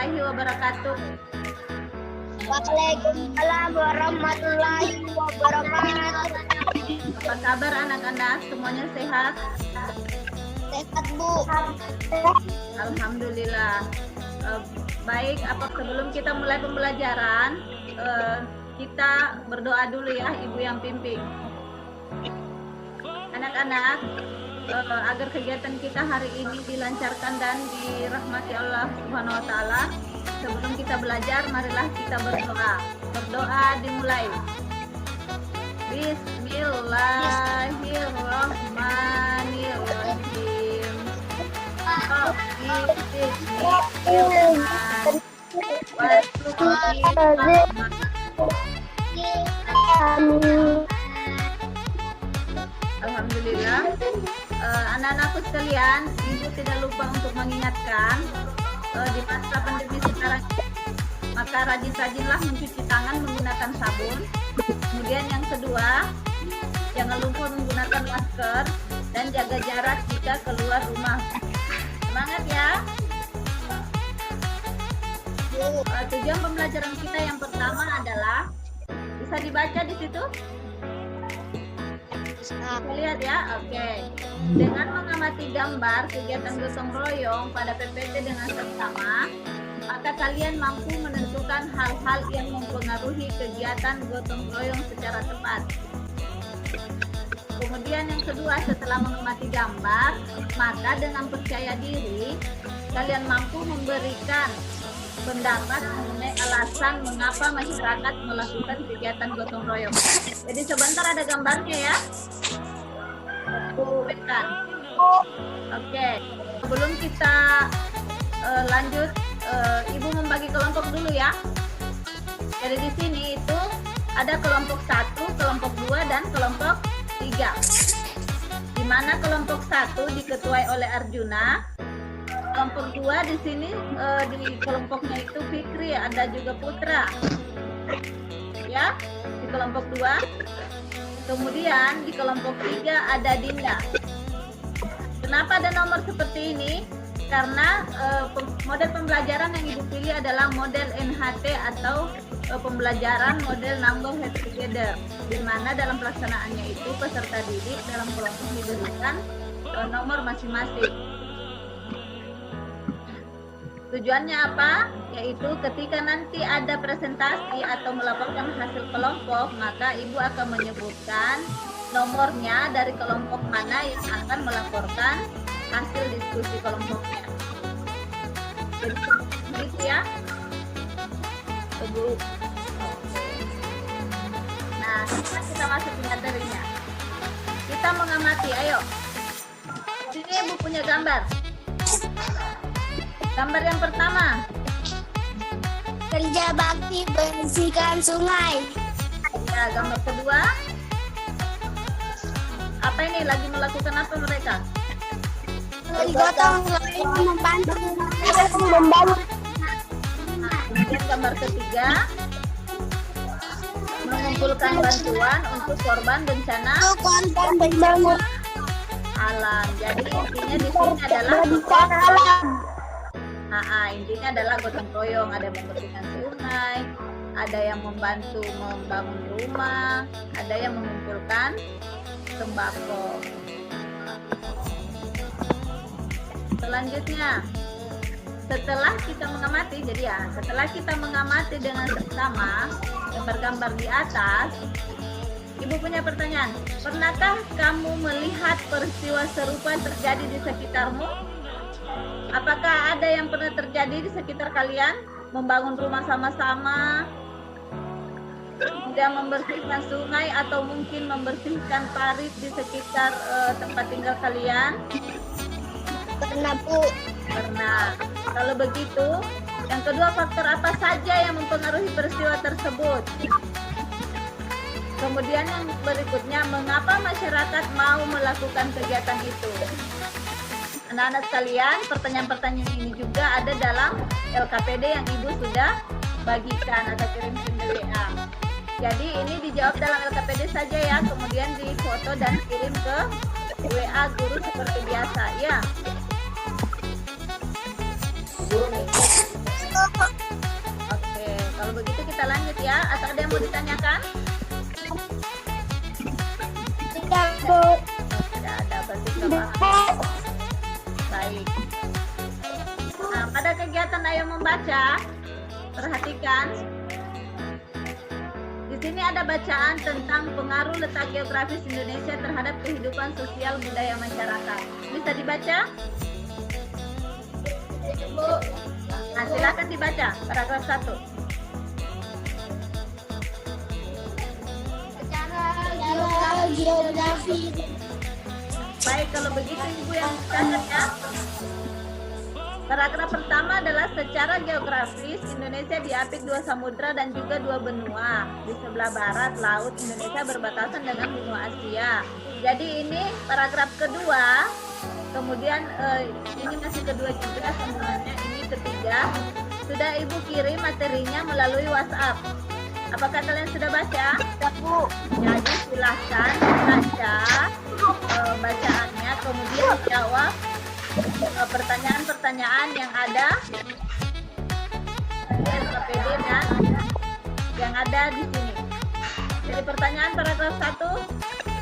warahmatullahi wabarakatuh. Waalaikumsalam warahmatullahi wabarakatuh. Apa kabar anak-anak? Semuanya sehat? Sehat, Bu. Alhamdulillah. Baik, sebelum kita mulai pembelajaran, kita berdoa dulu ya, Ibu yang pimpin. Anak-anak, agar kegiatan kita hari ini dilancarkan dan dirahmati Allah Subhanahu wa taala. Sebelum kita belajar, marilah kita berdoa. Berdoa dimulai. Bismillahirrahmanirrahim. Alhamdulillah. Anak-anakku sekalian, Ibu tidak lupa untuk mengingatkan di masa pandemi sekarang, maka rajin-rajinlah mencuci tangan menggunakan sabun. Kemudian yang kedua, jangan lupa menggunakan masker dan jaga jarak jika keluar rumah. Semangat ya. Tujuan pembelajaran kita yang pertama adalah, bisa dibaca di situ? Bisa lihat ya, oke. Dengan mengamati gambar kegiatan gotong royong pada PPT dengan seksama, maka kalian mampu menentukan hal-hal yang mempengaruhi kegiatan gotong royong secara tepat. Kemudian yang kedua, setelah mengamati gambar, maka dengan percaya diri, kalian mampu memberikan pendapat mengenai alasan mengapa masyarakat melakukan kegiatan gotong royong. Jadi sebentar ada gambarnya ya. Oke. Sebelum kita lanjut, Ibu membagi kelompok dulu ya. Jadi di sini itu ada kelompok 1, kelompok 2, dan kelompok 3. Di mana kelompok 1 diketuai oleh Arjuna. Kelompok 2 di sini di kelompoknya itu Fikri, ada juga Putra. Ya, di kelompok 2. Kemudian di kelompok 3 ada Dinda. Kenapa ada nomor seperti ini? Karena model pembelajaran yang Ibu pilih adalah model NHT atau pembelajaran model Number Head Together, di mana dalam pelaksanaannya itu peserta didik dalam kelompok diberikan nomor masing-masing. Tujuannya apa? Yaitu ketika nanti ada presentasi atau melaporkan hasil kelompok, maka Ibu akan menyebutkan nomornya dari kelompok mana yang akan melaporkan hasil diskusi kelompoknya. Jadi begitu ya. Ibu. Nah, sekarang kita masuk ke materinya. Kita mengamati, ayo. Sini Ibu punya gambar. Gambar yang pertama. Kerja bakti bersihkan sungai. Ya, gambar kedua. Apa ini? Lagi melakukan apa mereka? Gotong royong membantu membangun. Kemudian gambar ketiga. Mengumpulkan bantuan untuk korban bencana membangun alam. Jadi intinya di sini adalah alam. Intinya adalah gotong royong, ada yang membersihkan sungai, ada yang membantu membangun rumah, ada yang mengumpulkan sembako. Selanjutnya, setelah kita mengamati, setelah kita mengamati dengan seksama gambar-gambar di atas, Ibu punya pertanyaan, pernahkah kamu melihat peristiwa serupa terjadi di sekitarmu? Apakah ada yang pernah terjadi di sekitar kalian? Membangun rumah sama-sama, kemudian membersihkan sungai, atau mungkin membersihkan parit di sekitar tempat tinggal kalian? Pernah, Bu. Pernah. Kalau begitu, yang kedua, faktor apa saja yang mempengaruhi peristiwa tersebut? Kemudian yang berikutnya, mengapa masyarakat mau melakukan kegiatan itu? Anak-anak sekalian, pertanyaan-pertanyaan ini juga ada dalam LKPD yang Ibu sudah bagikan atau kirimkan ke WA. Jadi ini dijawab dalam LKPD saja ya, kemudian difoto dan kirim ke WA guru seperti biasa ya. Oke, kalau begitu kita lanjut ya. Atau ada yang mau ditanyakan? Tidak, Bu. Tidak ada, berarti sudah paham. Baik. Nah, pada kegiatan Ayo Membaca, perhatikan. Di sini ada bacaan tentang pengaruh letak geografis Indonesia terhadap kehidupan sosial budaya masyarakat. Bisa dibaca? Nah, silakan dibaca paragraf 1. Secara geografi. Baik, kalau begitu Ibu yang catat ya. Paragraf pertama adalah secara geografis Indonesia diapit 2 samudra dan juga 2 benua. Di sebelah barat laut Indonesia berbatasan dengan benua Asia. Jadi ini paragraf kedua. Kemudian ini masih kedua juga, sambungannya ini ketiga. Sudah Ibu kirim materinya melalui WhatsApp. Apakah kalian sudah baca? Bu. Jadi silahkan baca bacaannya, kemudian jawab pertanyaan-pertanyaan yang ada di LKPD dan yang ada di sini. Jadi pertanyaan paragraf 1,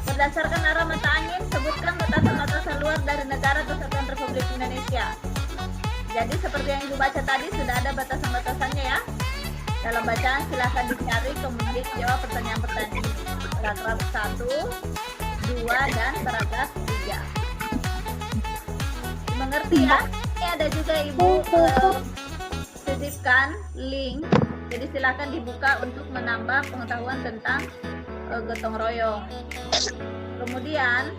berdasarkan arah mata angin, sebutkan batasan-batasan luar dari negara Kesatuan Republik Indonesia. Jadi seperti yang Ibu baca tadi, sudah ada batasan-batasannya ya. Dalam bacaan silahkan dicari, kemudian jawab pertanyaan-pertanyaan paragraf 1, 2, dan paragraf 3. Mengerti ya? Ini ada juga Ibu titipkan link, jadi silakan dibuka untuk menambah pengetahuan tentang gotong royong. Kemudian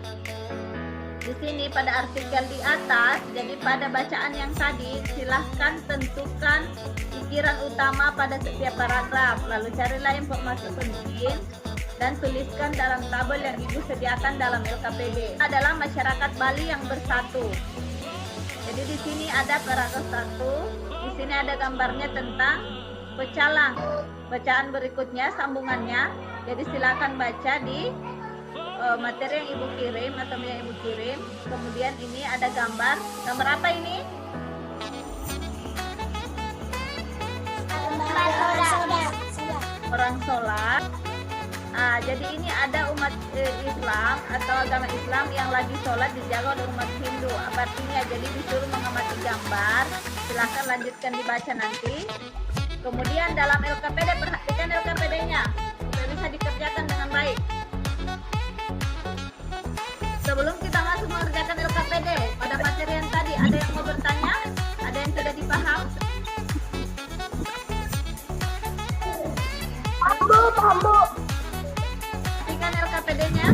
di sini pada artikel di atas, jadi pada bacaan yang tadi silahkan tentukan pikiran utama pada setiap paragraf, lalu carilah informasi penting dan tuliskan dalam tabel yang Ibu sediakan dalam LKPD. Adalah masyarakat Bali yang bersatu. Jadi di sini ada paragraf 1, di sini ada gambarnya tentang pecalang. Bacaan berikutnya sambungannya. Jadi silakan baca di materi yang Ibu kirim atau yang Ibu kirim. Kemudian ini ada gambar. Gambar apa ini? Orang sholat. Jadi ini ada umat Islam atau agama Islam yang lagi sholat dijaga oleh umat Hindu. Apa artinya? Jadi disuruh mengamati gambar. Silahkan lanjutkan dibaca nanti. Kemudian dalam LKPD, perhatikan LKPD-nya supaya bisa dikerjakan dengan baik. Sebelum kita masuk mengerjakan LKPD, pada materi yang tadi ada yang mau bertanya? Ada yang sudah dipaham? Paham, Bu. Perhatikan LKPD-nya.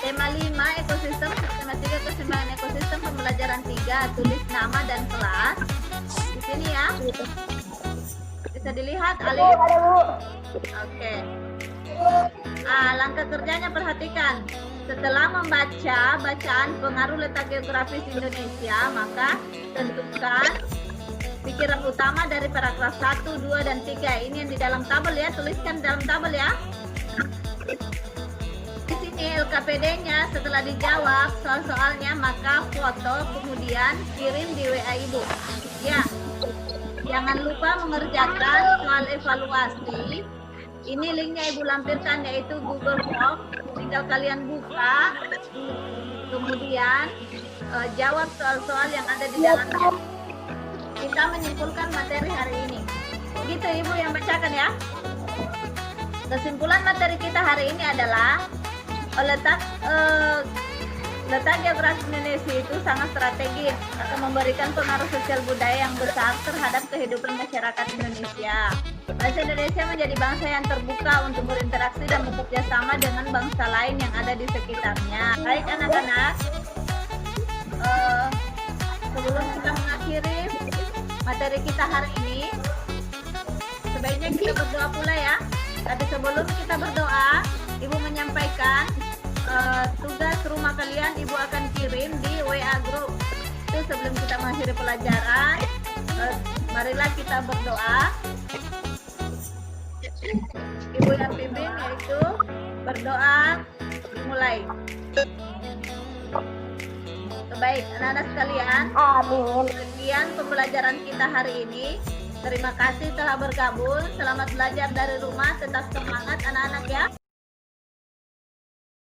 Tema 5 ekosistem, tema 3 keseimbangan ekosistem, pembelajaran 3, tulis nama dan kelas. Di sini ya. Bisa dilihat Alif? Oke. Langkah kerjanya perhatikan. Setelah membaca bacaan pengaruh letak geografis Indonesia, maka tentukan pikiran utama dari paragraf 1, 2, dan 3. Ini yang di dalam tabel ya, tuliskan dalam tabel ya. Di sini LKPD-nya setelah dijawab soal-soalnya, maka foto kemudian kirim di WA Ibu. Ya. Jangan lupa mengerjakan soal evaluasi. Ini linknya Ibu lampirkan, yaitu Google Form. Tinggal kalian buka, kemudian jawab soal-soal yang ada di dalamnya. Kita menyimpulkan materi hari ini. Begitu Ibu yang bacakan ya. Kesimpulan materi kita hari ini adalah letak geografis Indonesia itu sangat strategis, akan memberikan pengaruh sosial budaya yang besar terhadap kehidupan masyarakat Indonesia. Bangsa Indonesia menjadi bangsa yang terbuka untuk berinteraksi dan bekerja sama dengan bangsa lain yang ada di sekitarnya. Baik anak-anak, sebelum kita mengakhiri materi kita hari ini, sebaiknya kita berdoa pula ya. Tapi sebelum kita berdoa, Ibu menyampaikan tugas rumah kalian Ibu akan kirim di WA group. Itu sebelum kita mengakhiri pelajaran, marilah kita berdoa. Ibu yang pimpin yaitu berdoa dimulai. baik anak-anak sekalian. Amin. Sekian pembelajaran kita hari ini. Terima kasih telah bergabung. Selamat belajar dari rumah. Tetap semangat anak-anak ya.